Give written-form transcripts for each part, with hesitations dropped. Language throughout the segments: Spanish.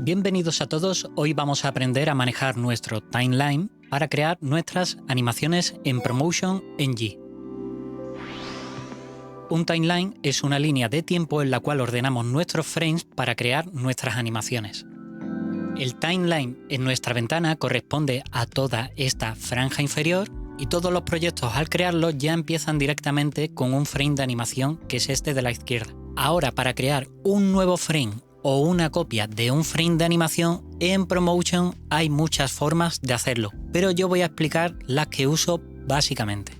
Bienvenidos a todos, hoy vamos a aprender a manejar nuestro timeline para crear nuestras animaciones en Promotion NG. Un timeline es una línea de tiempo en la cual ordenamos nuestros frames para crear nuestras animaciones. El timeline en nuestra ventana corresponde a toda esta franja inferior y todos los proyectos al crearlos ya empiezan directamente con un frame de animación que es este de la izquierda. Ahora, para crear un nuevo frame o una copia de un frame de animación en Promotion hay muchas formas de hacerlo, pero yo voy a explicar las que uso básicamente.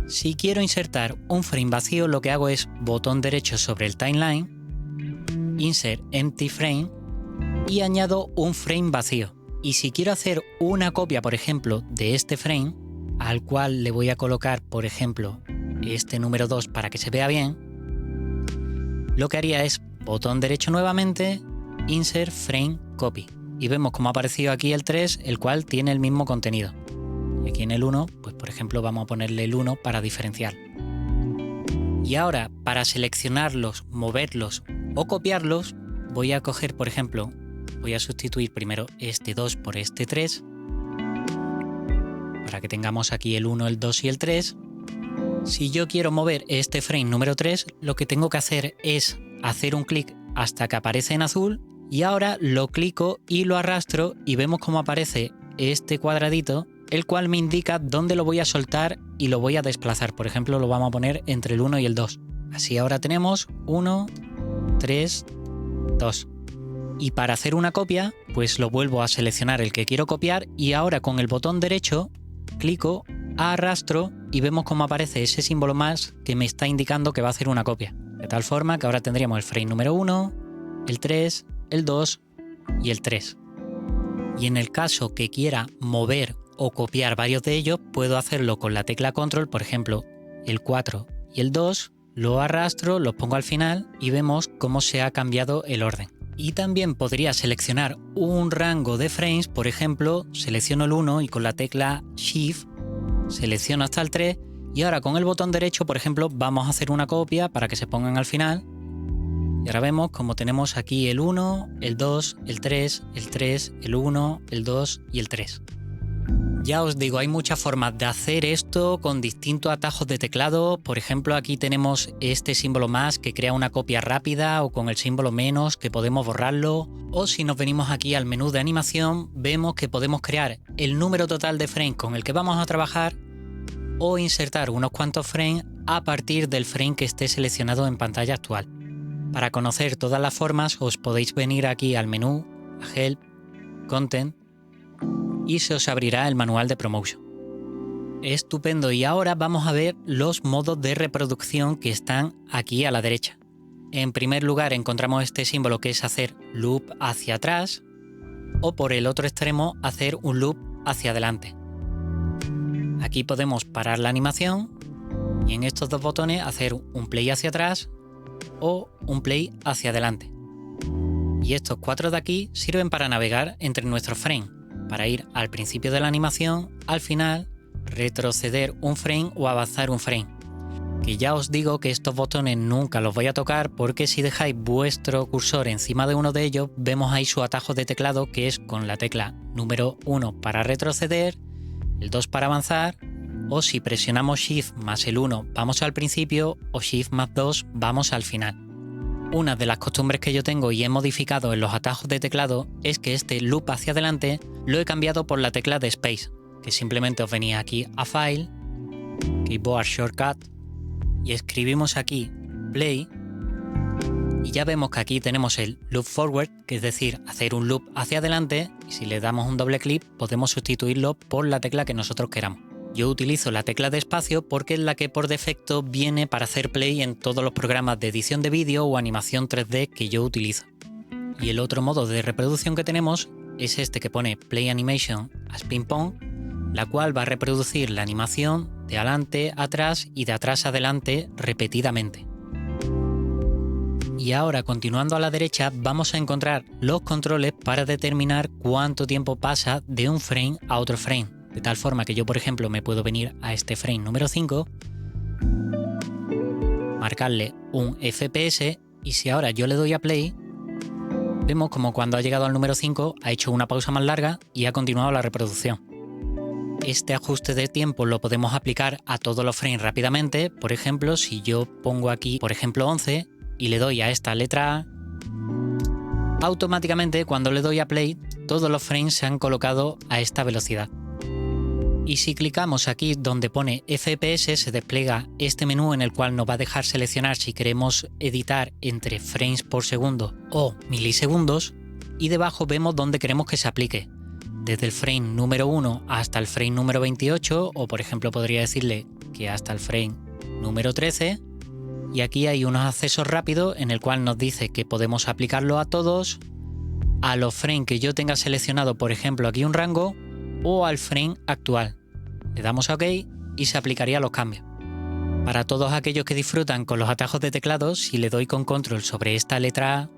Si quiero insertar un frame vacío, lo que hago es botón derecho sobre el timeline, Insert Empty Frame y añado un frame vacío. Y si quiero hacer una copia, por ejemplo, de este frame, al cual le voy a colocar, por ejemplo, este número 2 para que se vea bien, lo que haría es botón derecho nuevamente, Insert Frame Copy. Y vemos cómo ha aparecido aquí el 3, el cual tiene el mismo contenido. Y aquí en el 1, pues por ejemplo vamos a ponerle el 1 para diferenciar. Y ahora, para seleccionarlos, moverlos o copiarlos, voy a coger, por ejemplo, voy a sustituir primero este 2 por este 3, para que tengamos aquí el 1, el 2 y el 3. Si yo quiero mover este frame número 3, lo que tengo que hacer es hacer un clic hasta que aparece en azul y ahora lo clico y lo arrastro y vemos cómo aparece este cuadradito, el cual me indica dónde lo voy a soltar y lo voy a desplazar. Por ejemplo, lo vamos a poner entre el 1 y el 2. Así ahora tenemos 1, 3, 2. Y para hacer una copia, pues lo vuelvo a seleccionar el que quiero copiar y ahora con el botón derecho clico, arrastro y vemos cómo aparece ese símbolo más que me está indicando que va a hacer una copia. De tal forma que ahora tendríamos el frame número 1, el 3, el 2 y el 3. Y en el caso que quiera mover o copiar varios de ellos, puedo hacerlo con la tecla Control, por ejemplo, el 4 y el 2, lo arrastro, los pongo al final y vemos cómo se ha cambiado el orden. Y también podría seleccionar un rango de frames, por ejemplo, selecciono el 1 y con la tecla Shift selecciono hasta el 3 y ahora con el botón derecho, por ejemplo, vamos a hacer una copia para que se pongan al final. Y ahora vemos como tenemos aquí el 1, el 2, el 3, el 1, el 2 y el 3. Ya os digo, hay muchas formas de hacer esto con distintos atajos de teclado. Por ejemplo, aquí tenemos este símbolo más que crea una copia rápida o con el símbolo menos que podemos borrarlo. O si nos venimos aquí al menú de animación, vemos que podemos crear el número total de frames con el que vamos a trabajar o insertar unos cuantos frames a partir del frame que esté seleccionado en pantalla actual. Para conocer todas las formas os podéis venir aquí al menú, a Help, Content y se os abrirá el manual de Promotion. Estupendo, y ahora vamos a ver los modos de reproducción que están aquí a la derecha. En primer lugar encontramos este símbolo que es hacer loop hacia atrás o por el otro extremo hacer un loop hacia adelante. Aquí podemos parar la animación y en estos dos botones hacer un play hacia atrás o un play hacia adelante. Y estos 4 de aquí sirven para navegar entre nuestros frames, para ir al principio de la animación, al final, retroceder un frame o avanzar un frame. Que ya os digo que estos botones nunca los voy a tocar porque si dejáis vuestro cursor encima de uno de ellos, vemos ahí su atajo de teclado que es con la tecla número 1 para retroceder, el 2 para avanzar, o si presionamos Shift más el 1 vamos al principio o Shift más 2 vamos al final. Una de las costumbres que yo tengo y he modificado en los atajos de teclado es que este loop hacia adelante lo he cambiado por la tecla de Space, que simplemente os venía aquí a File, Keyboard Shortcut y escribimos aquí Play y ya vemos que aquí tenemos el Loop Forward, que es decir, hacer un loop hacia adelante, y si le damos un doble clic podemos sustituirlo por la tecla que nosotros queramos. Yo utilizo la tecla de espacio porque es la que por defecto viene para hacer play en todos los programas de edición de vídeo o animación 3D que yo utilizo. Y el otro modo de reproducción que tenemos es este que pone Play Animation as Ping Pong, la cual va a reproducir la animación de adelante a atrás y de atrás a adelante repetidamente. Y ahora, continuando a la derecha, vamos a encontrar los controles para determinar cuánto tiempo pasa de un frame a otro frame. De tal forma que yo, por ejemplo, me puedo venir a este frame número 5, marcarle un FPS y si ahora yo le doy a play, Vemos como cuando ha llegado al número 5 ha hecho una pausa más larga y ha continuado la reproducción. Este ajuste de tiempo lo podemos aplicar a todos los frames rápidamente. Por ejemplo, si yo pongo aquí, por ejemplo, 11 y le doy a esta letra A, automáticamente cuando le doy a play, todos los frames se han colocado a esta velocidad. Y si clicamos aquí donde pone FPS, se despliega este menú en el cual nos va a dejar seleccionar si queremos editar entre frames por segundo o milisegundos, y debajo vemos dónde queremos que se aplique. Desde el frame número 1 hasta el frame número 28, o por ejemplo podría decirle que hasta el frame número 13, y aquí hay unos accesos rápidos en el cual nos dice que podemos aplicarlo a todos, a los frames que yo tenga seleccionado, por ejemplo aquí un rango, o al frame actual. Le damos a OK y se aplicaría los cambios. Para todos aquellos que disfrutan con los atajos de teclado, si le doy con control sobre esta letra A,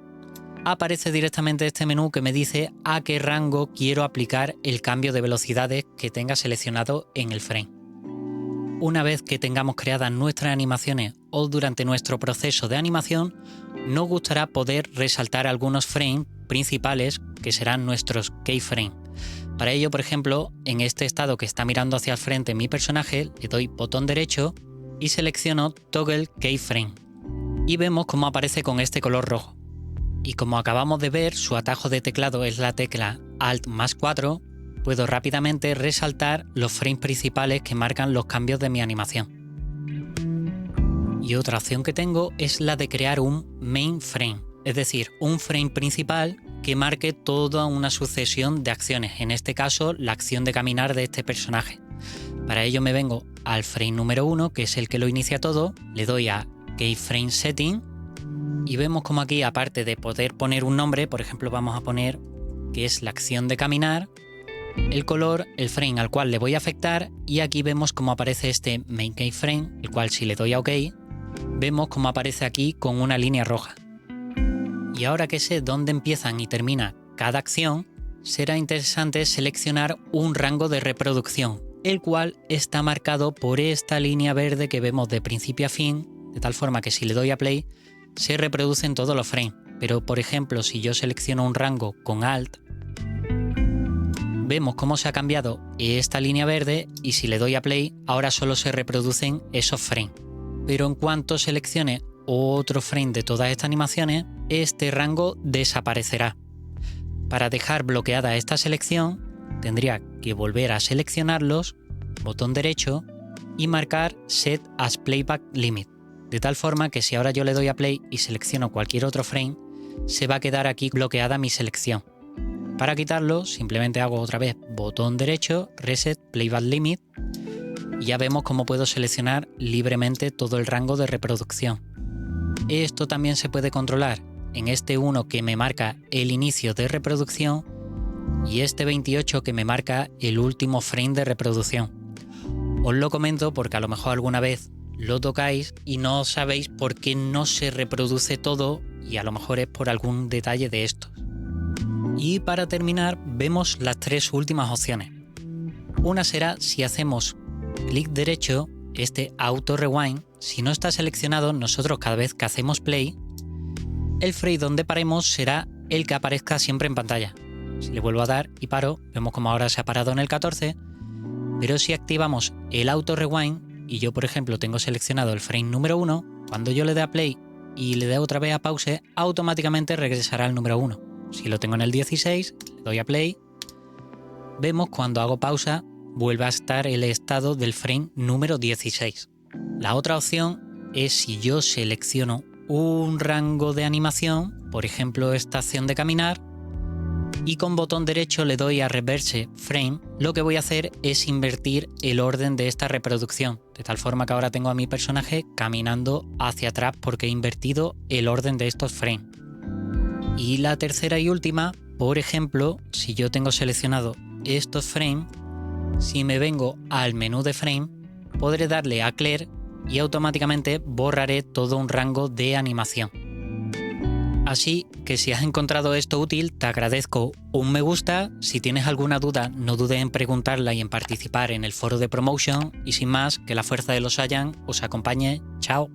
aparece directamente este menú que me dice a qué rango quiero aplicar el cambio de velocidades que tenga seleccionado en el frame. Una vez que tengamos creadas nuestras animaciones o durante nuestro proceso de animación, nos gustará poder resaltar algunos frames principales que serán nuestros keyframes. Para ello, por ejemplo, en este estado que está mirando hacia el frente mi personaje, le doy botón derecho y selecciono Toggle Keyframe. Y vemos cómo aparece con este color rojo. Y como acabamos de ver, su atajo de teclado es la tecla Alt más 4, puedo rápidamente resaltar los frames principales que marcan los cambios de mi animación. Y otra opción que tengo es la de crear un main frame, es decir, un frame principal que marque toda una sucesión de acciones, en este caso la acción de caminar de este personaje. Para ello me vengo al frame número 1, que es el que lo inicia todo, le doy a Keyframe Setting y vemos como aquí, aparte de poder poner un nombre, por ejemplo vamos a poner que es la acción de caminar, el color, el frame al cual le voy a afectar, y aquí vemos cómo aparece este Main Keyframe, el cual si le doy a OK, vemos cómo aparece aquí con una línea roja. Y ahora que sé dónde empiezan y termina cada acción, será interesante seleccionar un rango de reproducción, el cual está marcado por esta línea verde que vemos de principio a fin, de tal forma que si le doy a play, se reproducen todos los frames. Pero por ejemplo, si yo selecciono un rango con Alt, vemos cómo se ha cambiado esta línea verde y si le doy a play, ahora solo se reproducen esos frames. Pero en cuanto seleccione otro frame de todas estas animaciones, este rango desaparecerá. Para dejar bloqueada esta selección, tendría que volver a seleccionarlos, botón derecho y marcar Set as Playback Limit, de tal forma que si ahora yo le doy a play y selecciono cualquier otro frame, se va a quedar aquí bloqueada mi selección. Para quitarlo, simplemente hago otra vez botón derecho, Reset Playback Limit, y ya vemos cómo puedo seleccionar libremente todo el rango de reproducción. Esto también se puede controlar en este 1 que me marca el inicio de reproducción y este 28 que me marca el último frame de reproducción. Os lo comento porque a lo mejor alguna vez lo tocáis y no sabéis por qué no se reproduce todo, y a lo mejor es por algún detalle de estos. Y para terminar vemos las tres últimas opciones. Una será si hacemos clic derecho, este Auto Rewind, si no está seleccionado, nosotros cada vez que hacemos play, el frame donde paremos será el que aparezca siempre en pantalla. Si le vuelvo a dar y paro, vemos como ahora se ha parado en el 14, pero si activamos el Auto Rewind y yo por ejemplo tengo seleccionado el frame número 1, cuando yo le dé a play y le dé otra vez a pause, automáticamente regresará al número 1. Si lo tengo en el 16, le doy a play, vemos cuando hago pausa vuelve a estar el estado del frame número 16. La otra opción es si yo selecciono un rango de animación, por ejemplo esta acción de caminar, y con botón derecho le doy a Reverse Frame, lo que voy a hacer es invertir el orden de esta reproducción, de tal forma que ahora tengo a mi personaje caminando hacia atrás porque he invertido el orden de estos frames. Y la tercera y última, por ejemplo, si yo tengo seleccionado estos frames, si me vengo al menú de frame, podré darle a Clear y automáticamente borraré todo un rango de animación. Así que si has encontrado esto útil, te agradezco un me gusta. Si tienes alguna duda, no dudes en preguntarla y en participar en el foro de promotion. Y sin más, que la fuerza de los Saiyan os acompañe. Chao.